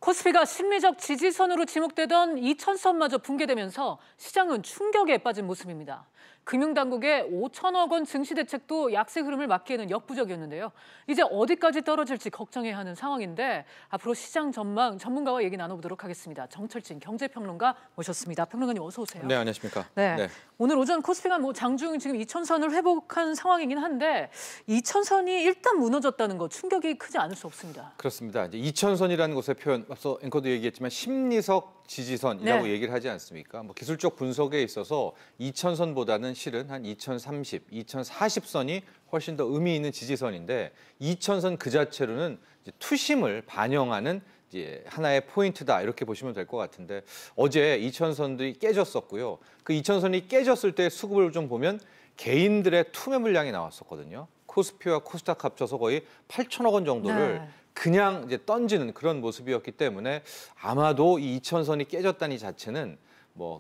코스피가 심리적 지지선으로 지목되던 2000선마저 붕괴되면서 시장은 충격에 빠진 모습입니다. 금융당국의 5천억 원 증시 대책도 약세 흐름을 막기에는 역부족이었는데요. 이제 어디까지 떨어질지 걱정해야 하는 상황인데 앞으로 시장 전망 전문가와 얘기 나눠보도록 하겠습니다. 정철진 경제평론가 모셨습니다. 평론가님 어서 오세요. 네, 안녕하십니까. 네. 오늘 오전 코스피가 장중 지금 2000선을 회복한 상황이긴 한데 2000선이 일단 무너졌다는 거 충격이 크지 않을 수 없습니다. 그렇습니다. 이제 2000선이라는 것의 표현 앞서 앵커도 얘기했지만 심리적 지지선이라고 얘기를 하지 않습니까? 기술적 분석에 있어서 2000선보다는 실은 한 2030, 2040선이 훨씬 더 의미 있는 지지선인데 2000선 그 자체로는 이제 투심을 반영하는 이제 하나의 포인트다 이렇게 보시면 될 것 같은데 어제 2000선들이 깨졌었고요. 그 2000선이 깨졌을 때 수급을 좀 보면 개인들의 투매 물량이 나왔었거든요. 코스피와 코스닥 합쳐서 거의 8천억 원 정도를 그냥 이제 던지는 그런 모습이었기 때문에 아마도 이 2000선이 깨졌다는 자체는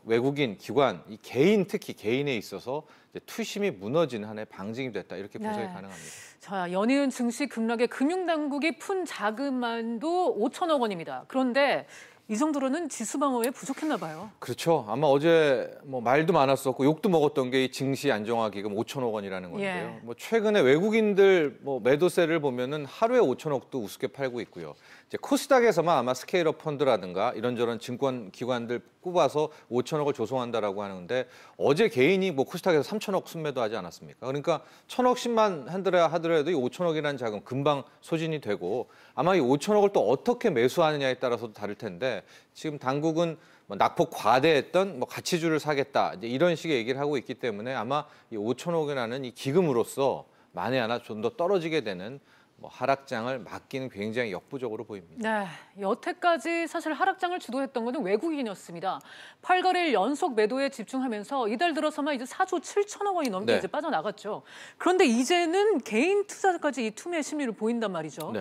외국인, 기관, 이 개인 특히 개인에 있어서 이제 투심이 무너지는 하나의 방증이 됐다 이렇게 분석이 가능합니다. 자, 연이은 증시 급락에 금융당국이 푼 자금만도 5천억 원입니다. 그런데 이 정도로는 지수 방어에 부족했나 봐요. 그렇죠. 아마 어제 말도 많았었고 욕도 먹었던 게 이 증시 안정화 기금 5천억 원이라는 건데요. 최근에 외국인들 매도세를 보면은 하루에 5천억도 우습게 팔고 있고요. 이제 코스닥에서만 아마 스케일업 펀드라든가 이런저런 증권 기관들 꼽아서 5천억을 조성한다라고 하는데 어제 개인이 코스닥에서 3천억 순매도하지 않았습니까? 그러니까 1,000억씩만 하더라도 이 5천억이라는 자금 금방 소진이 되고 아마 이 5천억을 또 어떻게 매수하느냐에 따라서도 다를 텐데 지금 당국은 낙폭 과대했던 가치주를 사겠다 이제 이런 식의 얘기를 하고 있기 때문에 아마 이 5천억이라는 이 기금으로서 만에 하나 좀 더 떨어지게 되는 하락장을 막기는 굉장히 역부족으로 보입니다. 네, 여태까지 사실 하락장을 주도했던 것은 외국인이었습니다. 8거래일 연속 매도에 집중하면서 이달 들어서만 이제 4조 7천억 원이 넘게 이제 빠져나갔죠. 그런데 이제는 개인 투자자까지 이 투매 심리를 보인단 말이죠.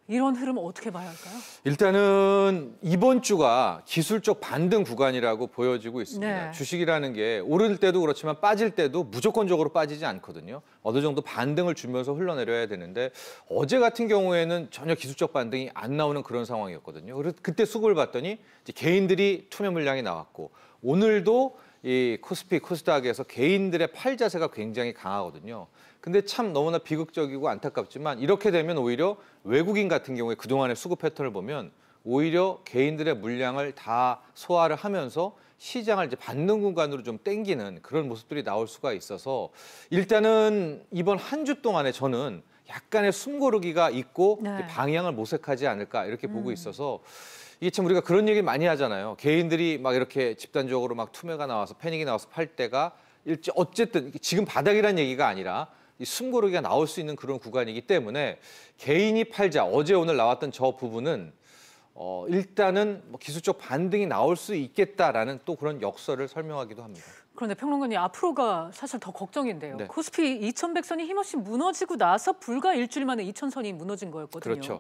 이런 흐름 어떻게 봐야 할까요? 일단은 이번 주가 기술적 반등 구간이라고 보여지고 있습니다. 주식이라는 게 오를 때도 그렇지만 빠질 때도 무조건적으로 빠지지 않거든요. 어느 정도 반등을 주면서 흘러내려야 되는데 어제 같은 경우에는 전혀 기술적 반등이 안 나오는 그런 상황이었거든요. 그래서 그때 수급을 봤더니 이제 개인들이 투매 물량이 나왔고 오늘도 이 코스피, 코스닥에서 개인들의 팔 자세가 굉장히 강하거든요. 근데 참 너무나 비극적이고 안타깝지만 이렇게 되면 오히려 외국인 같은 경우에 그동안의 수급 패턴을 보면 오히려 개인들의 물량을 다 소화를 하면서 시장을 이제 받는 공간으로 좀 땡기는 그런 모습들이 나올 수가 있어서 일단은 이번 한 주 동안에 저는 약간의 숨고르기가 있고 방향을 모색하지 않을까 이렇게 보고 있어서 이게 참 우리가 그런 얘기 많이 하잖아요. 개인들이 이렇게 집단적으로 투매가 나와서 패닉이 나와서 팔 때가 어쨌든 지금 바닥이라는 얘기가 아니라 이 숨고르기가 나올 수 있는 그런 구간이기 때문에 개인이 팔자 어제 오늘 나왔던 저 부분은 일단은 기술적 반등이 나올 수 있겠다라는 또 그런 역설을 설명하기도 합니다. 그런데 평론가님 앞으로가 사실 더 걱정인데요. 코스피 2100선이 힘없이 무너지고 나서 불과 일주일 만에 2000선이 무너진 거였거든요. 그렇죠.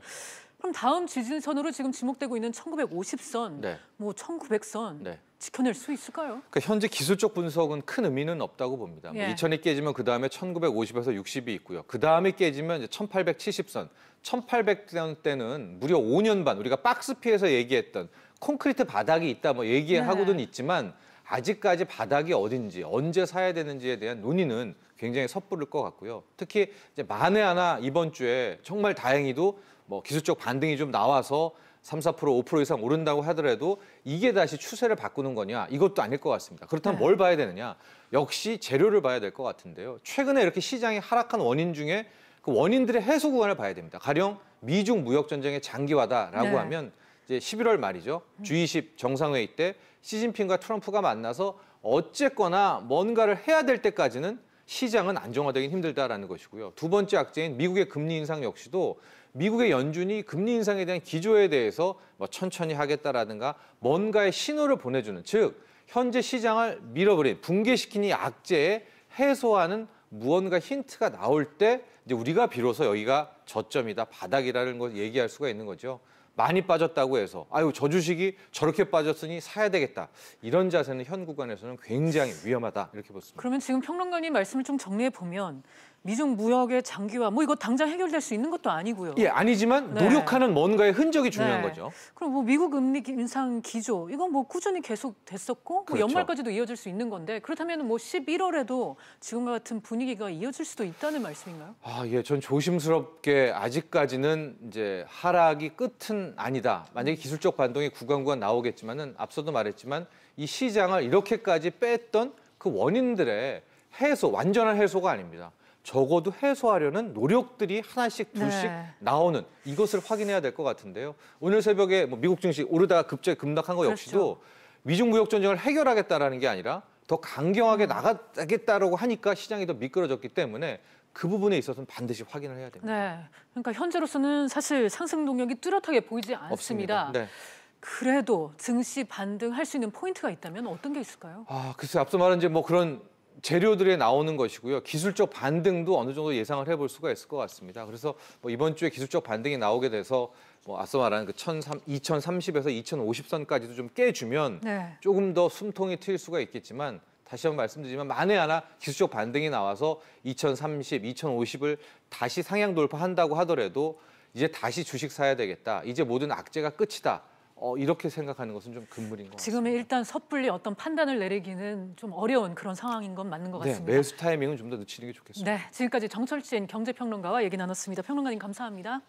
그럼 다음 지지선으로 지금 지목되고 있는 1950선, 1900선 지켜낼 수 있을까요? 그러니까 현재 기술적 분석은 큰 의미는 없다고 봅니다. 2000이 깨지면 그 다음에 1950에서 60이 있고요. 그 다음에 깨지면 이제 1870선, 1800선 때는 무려 5년 반 우리가 박스피에서 얘기했던 콘크리트 바닥이 있다 얘기하고는 있지만 아직까지 바닥이 어딘지 언제 사야 되는지에 대한 논의는 굉장히 섣부를 것 같고요. 특히 이제 만에 하나 이번 주에 정말 다행히도 기술적 반등이 좀 나와서 3, 4%, 5% 이상 오른다고 하더라도 이게 다시 추세를 바꾸는 거냐? 이것도 아닐 것 같습니다. 그렇다면 뭘 봐야 되느냐? 역시 재료를 봐야 될 것 같은데요. 최근에 이렇게 시장이 하락한 원인 중에 그 원인들의 해소 구간을 봐야 됩니다. 가령 미중 무역 전쟁의 장기화다라고 하면 이제 11월 말이죠. G20 정상회의 때 시진핑과 트럼프가 만나서 어쨌거나 뭔가를 해야 될 때까지는 시장은 안정화되긴 힘들다라는 것이고요. 두 번째 악재인 미국의 금리 인상 역시도 미국의 연준이 금리 인상에 대한 기조에 대해서 천천히 하겠다라든가 뭔가의 신호를 보내주는, 즉 현재 시장을 밀어버린 붕괴시키는 이 악재에 해소하는 무언가 힌트가 나올 때 이제 우리가 비로소 여기가 저점이다, 바닥이라는 걸 얘기할 수가 있는 거죠. 많이 빠졌다고 해서 아유 저 주식이 저렇게 빠졌으니 사야 되겠다. 이런 자세는 현 구간에서는 굉장히 위험하다 이렇게 보습니다. 그러면 지금 평론가님 말씀을 좀 정리해 보면 미중 무역의 장기화 뭐 이거 당장 해결될 수 있는 것도 아니고요. 예, 아니지만 네. 노력하는 뭔가의 흔적이 중요한 네. 거죠. 그럼 뭐 미국 금리 인상 기조 이건 뭐 꾸준히 계속 됐었고 그렇죠. 뭐 연말까지도 이어질 수 있는 건데 그렇다면 뭐 11월에도 지금과 같은 분위기가 이어질 수도 있다는 말씀인가요? 아, 예, 전 조심스럽게 아직까지는 이제 하락이 끝은 아니다. 만약에 기술적 반동이 구간 나오겠지만은 앞서도 말했지만 이 시장을 이렇게까지 뺐던 그 원인들의 해소, 완전한 해소가 아닙니다. 적어도 해소하려는 노력들이 하나씩 둘씩 네. 나오는 이것을 확인해야 될 것 같은데요. 오늘 새벽에 뭐 미국 증시 오르다가 갑자기 급락한 거 역시도 그렇죠. 미중 무역 전쟁을 해결하겠다라는 게 아니라 더 강경하게 나가겠다라고 하니까 시장이 더 미끄러졌기 때문에 그 부분에 있어서는 반드시 확인을 해야 됩니다. 네. 그러니까 현재로서는 사실 상승 동력이 뚜렷하게 보이지 않습니다. 없습니다. 네. 그래도 증시 반등할 수 있는 포인트가 있다면 어떤 게 있을까요? 아, 글쎄 앞서 말한 이제 뭐 그런 재료들이 나오는 것이고요. 기술적 반등도 어느 정도 예상을 해볼 수가 있을 것 같습니다. 그래서 뭐 이번 주에 기술적 반등이 나오게 돼서 뭐 앞서 말한 그 2030에서 2050선까지도 좀 깨주면 네. 조금 더 숨통이 트일 수가 있겠지만 다시 한번 말씀드리지만 만에 하나 기술적 반등이 나와서 2030, 2050을 다시 상향 돌파한다고 하더라도 이제 다시 주식 사야 되겠다. 이제 모든 악재가 끝이다. 이렇게 생각하는 것은 좀 금물인 것 같습니다. 지금은 일단 섣불리 어떤 판단을 내리기는 좀 어려운 그런 상황인 건 맞는 것 같습니다. 네, 매수 타이밍은 좀 더 늦추는 게 좋겠습니다. 네, 지금까지 정철진 경제평론가와 얘기 나눴습니다. 평론가님 감사합니다.